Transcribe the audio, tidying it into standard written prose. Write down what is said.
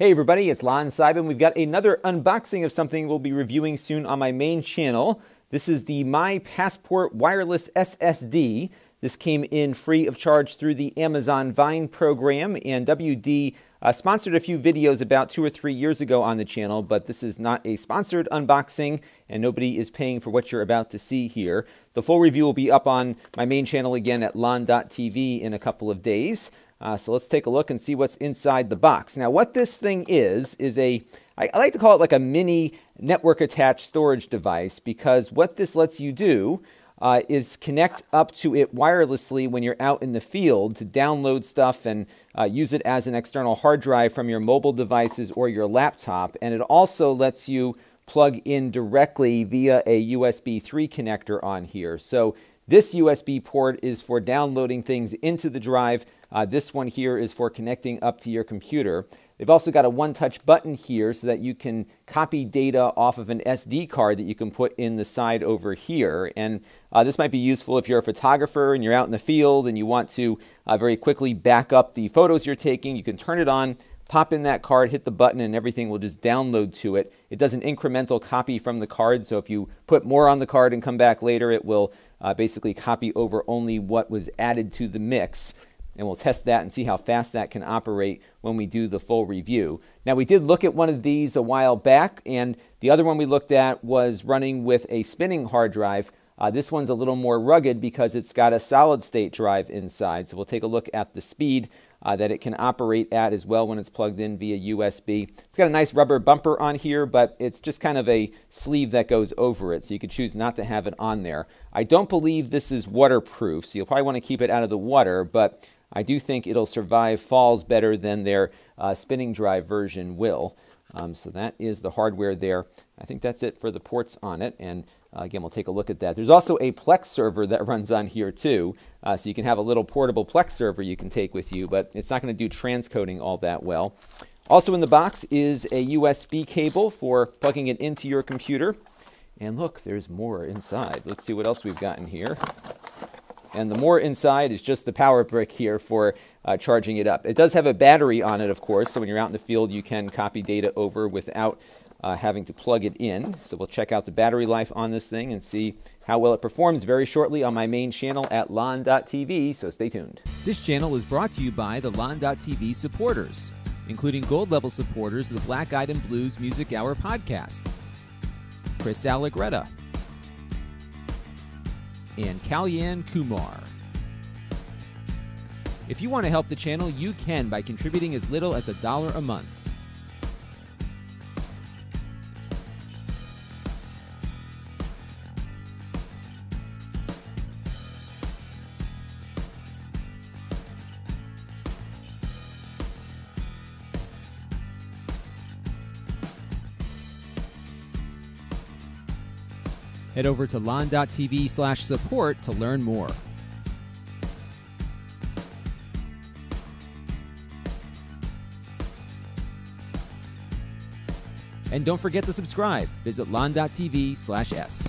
Hey everybody, it's Lon Simon. We've got another unboxing of something we'll be reviewing soon on my main channel. This is the My Passport Wireless SSD. This came in free of charge through the Amazon Vine program, and WD sponsored a few videos about 2 or 3 years ago on the channel, but this is not a sponsored unboxing and nobody is paying for what you're about to see here. The full review will be up on my main channel again at lon.tv in a couple of days. So let's take a look and see what's inside the box. Now what this thing is I like to call it like a mini network attached storage device, because what this lets you do is connect up to it wirelessly when you're out in the field to download stuff and use it as an external hard drive from your mobile devices or your laptop. And it also lets you plug in directly via a USB 3 connector on here. So this USB port is for downloading things into the drive. This one here is for connecting up to your computer. They've also got a one-touch button here so that you can copy data off of an SD card that you can put in the side over here. And this might be useful if you're a photographer and you're out in the field and you want to very quickly back up the photos you're taking. You can turn it on, pop in that card, hit the button, and everything will just download to it. It does an incremental copy from the card, so if you put more on the card and come back later, it will basically copy over only what was added to the mix. And we'll test that and see how fast that can operate when we do the full review. Now, we did look at one of these a while back, and the other one we looked at was running with a spinning hard drive. This one's a little more rugged because it's got a solid-state drive inside. So we'll take a look at the speed that it can operate at as well when it's plugged in via USB. It's got a nice rubber bumper on here, but it's just kind of a sleeve that goes over it, so you could choose not to have it on there. I don't believe this is waterproof, so you'll probably want to keep it out of the water, but I do think it'll survive falls better than their spinning drive version will. So that is the hardware there. I think that's it for the ports on it. And again, we'll take a look at that. There's also a Plex server that runs on here too. So you can have a little portable Plex server you can take with you, but it's not going to do transcoding all that well. Also in the box is a USB cable for plugging it into your computer. And look, there's more inside. Let's see what else we've got in here. And the more inside is just the power brick here for charging it up. It does have a battery on it, of course, so when you're out in the field, you can copy data over without having to plug it in. So we'll check out the battery life on this thing and see how well it performs very shortly on my main channel at lon.tv, so stay tuned. This channel is brought to you by the lon.tv supporters, including gold-level supporters of the Black Eyed and Blues Music Hour podcast, Chris Allegretta, and Kalyan Kumar. If you want to help the channel, you can by contributing as little as $1 a month. Head over to lon.tv/support to learn more. And don't forget to subscribe. Visit lon.tv/s.